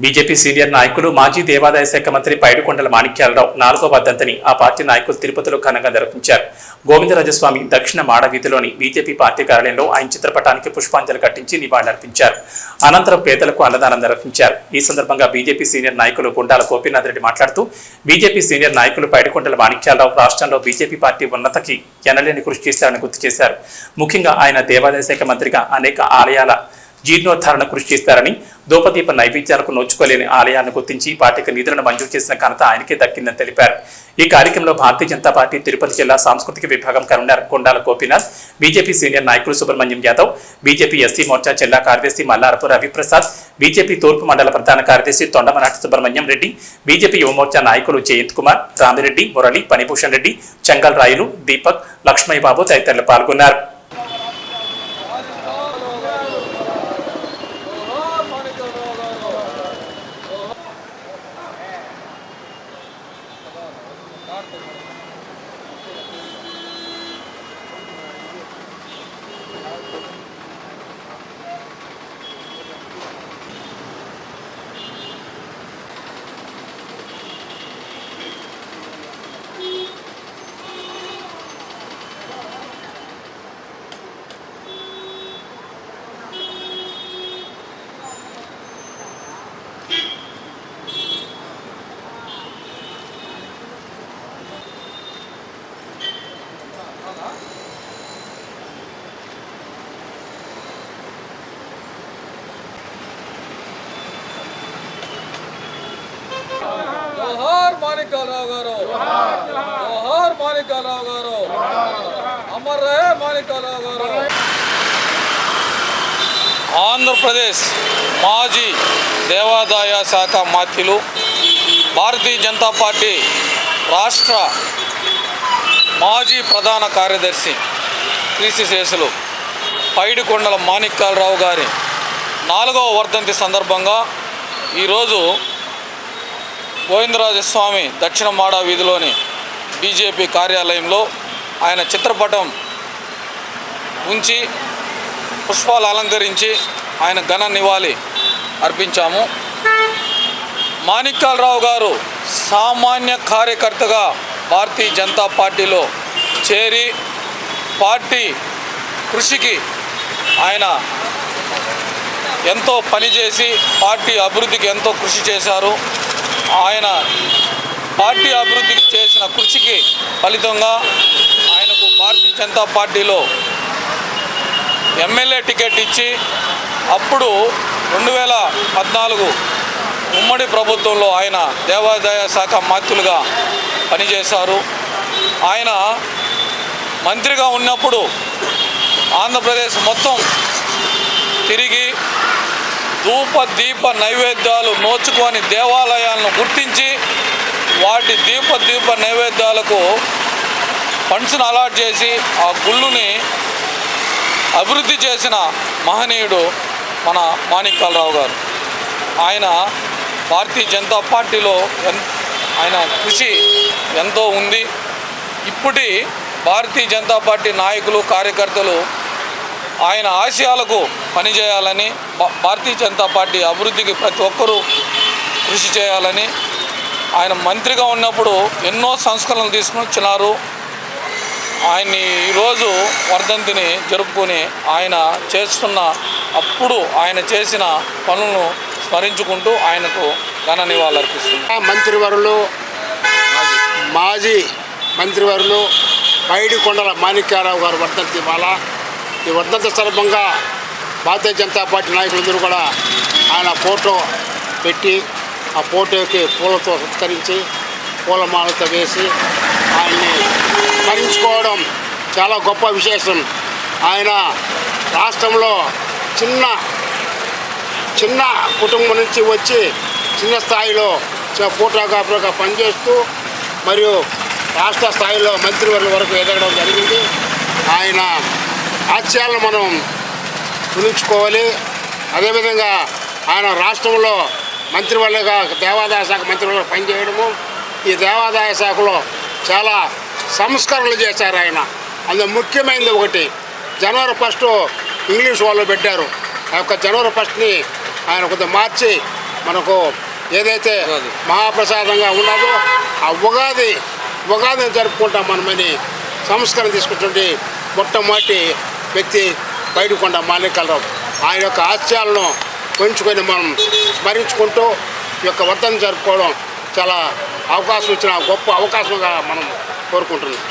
BJP senior నాయకులు మాజీ దేవాదాయ శాఖ మంత్రి పైడికొండల మాణిక్యాలరావు 4వ వర్ధంతిని ఆ పార్టీ నాయకులు తిరుపతిలో ఘనంగా నిర్వహించారు. గోవిందరాజస్వామి దక్షిణ మాడ వీధిలోని బీజేపీ పార్టీ కార్యాలయంలో ఆయన చిత్రపటానికి పుష్పాంజలి ఘటించి నివాళులర్పించారు. అనంతరం పేదలకు అన్నదానం నిర్వహించారు. ఈ సందర్భంగా బీజేపీ సీనియర్ నాయకులు గుండాల గోపీనాథ్ రెడ్డి మాట్లాడుతూ బీజేపీ సీనియర్ నాయకులు పైడికొండల మాణిక్యాలరావు రాష్ట్రంలో బీజేపీ పార్టీ ఉన్నతకి ఎనలేని కృషి చేశారని గుర్తు చేశారు. ముఖ్యంగా ఆయన దేవాదాయ శాఖ మంత్రిగా అనేక ఆలయాల జీర్ణోద్ధారణ కృషి చేస్తారని, దూపదీప నైవేద్యాలకు నోచుకోలేని ఆలయాలను గుర్తించి పార్టీకి నిధులను మంజూరు చేసిన ఘనత ఆయనకే దక్కిందని తెలిపారు. ఈ కార్యక్రమంలో భారతీయ జనతా పార్టీ తిరుపతి జిల్లా సాంస్కృతిక విభాగం convener Kondala Gopinath, BJP senior నాయకులు సుబ్రహ్మణ్యం యాదవ్, బీజేపీ ఎస్సీ మోర్చా జిల్లా కార్యదర్శి మల్లారపు రవిప్రసాద్, బీజేపీ తూర్పు మండల ప్రధాన కార్యదర్శి తొండమనాటి సుబ్రహ్మణ్యం రెడ్డి, బీజేపీ యువమోర్చా నాయకులు జయంత్ కుమార్, రామిరెడ్డి, మురళి, పనిభూషణ్ రెడ్డి, చెంగల్ రాయులు, దీపక్, లక్ష్మయ్య బాబు తదితరులు పాల్గొన్నారు. जोहार माणिक्यालराव गारू, जोहार माणिक्यालराव गारू, अमर रहे माणिक्यालराव गारू. ఆంధ్రప్రదేశ్ మాజీ దేవాదాయ శాఖ మంత్రులు, భారతీయ జనతా పార్టీ రాష్ట్ర మాజీ ప్రధాన కార్యదర్శి క్రీస్తుశేషులు పైడికొండల మాణిక్యాలరావు గారి 4వ వర్ధంతి సందర్భంగా ఈరోజు గోవిందరాజస్వామి దక్షిణ మాడ వీధిలోని బీజేపీ కార్యాలయంలో ఆయన చిత్రపటం ఉంచి పుష్పాలు అలంకరించి ఆయన ఘన నివాళి అర్పించాము. మాణిక్యాలరావు గారు సామాన్య కార్యకర్తగా భారతీయ జనతా పార్టీలో చేరి పార్టీ కృషికి ఆయన ఎంతో పనిచేసి పార్టీ అభివృద్ధికి ఎంతో కృషి చేశారు. ఆయన పార్టీ అభివృద్ధికి చేసిన కృషికి ఫలితంగా ఆయనకు భారతీయ జనతా పార్టీలో ఎమ్మెల్యే టికెట్ ఇచ్చి అప్పుడు 2014 ఉమ్మడి ప్రభుత్వంలో ఆయన దేవాదాయ శాఖ మంత్రులుగా పనిచేశారు. ఆయన మంత్రిగా ఉన్నప్పుడు ఆంధ్రప్రదేశ్ మొత్తం తిరిగి దీప నైవేద్యాలు నోచుకొని దేవాలయాలను గుర్తించి వాటి దీప నైవేద్యాలకు ఫండ్స్ను అలాట్ చేసి ఆ గుళ్ళుని అభివృద్ధి చేసిన మహనీయుడు మన మాణిక్యాలరావు గారు. ఆయన భారతీయ జనతా పార్టీలో ఆయన కృషి ఎంతో ఉంది. ఇప్పటి భారతీయ జనతా పార్టీ నాయకులు, కార్యకర్తలు ఆయన ఆశయాలకు పనిచేయాలని, భారతీయ జనతా పార్టీ అభివృద్ధికి ప్రతి ఒక్కరూ కృషి చేయాలని ఆయన మంత్రిగా ఉన్నప్పుడు ఎన్నో సంస్కరణలు తీసుకుని వచ్చినారు. ఆయన్ని ఈరోజు వర్ధంతిని జరుపుకొని ఆయన చేస్తున్న అప్పుడు ఆయన చేసిన పనులను స్మరించుకుంటూ ఆయనకు ఘన నివాళులు అర్పిస్తున్నారు. మంత్రివర్యులు, మాజీ మంత్రివర్యులు పైడికొండల మాణిక్యాలరావు గారు వర్ధంతి ఇవాళ. ఈ వర్ధంతి సందర్భంగా భారతీయ జనతా పార్టీ నాయకులందరూ కూడా ఆయన ఫోటో పెట్టి ఆ ఫోటోకి పూలతో సత్కరించి పూలమాలతో వేసి ఆయన్ని స్మరించుకోవడం చాలా గొప్ప విశేషం. ఆయన రాష్ట్రంలో చిన్న కుటుంబం నుంచి వచ్చి చిన్న స్థాయిలో ఫోటోగ్రాఫర్గా పనిచేస్తూ మరియు రాష్ట్ర స్థాయిలో మంత్రివర్గం వరకు ఎదగడం జరిగింది. ఆయన ఆశయాలను మనం గుర్తుంచుకోవాలి. అదేవిధంగా ఆయన రాష్ట్రంలో మంత్రివర్గంగా దేవాదాయ శాఖ మంత్రివర్గంగా పనిచేయడము, ఈ దేవాదాయ శాఖలో చాలా సంస్కరణలు చేశారు ఆయన. అందులో ముఖ్యమైనది ఒకటి, జనవరి 1 ఇంగ్లీష్ వాళ్ళు పెట్టారు. ఆ యొక్క జనవరి 1ని ఆయన కొంత మార్చి మనకు ఏదైతే మహాప్రసాదంగా ఉన్నదో ఆ ఉగాదిని జరుపుకుంటాం మనమని సంస్కరణ తీసుకుంటుంటే మొట్టమొదటి వ్యక్తి పైడికొండ మాణిక్యాలరావు. ఆయన యొక్క ఆశయాలను పెంచుకొని మనం స్మరించుకుంటూ ఈ యొక్క వర్ధన జరుపుకోవడం చాలా అవకాశం ఇచ్చిన గొప్ప అవకాశంగా మనం కోరుకుంటున్నాం.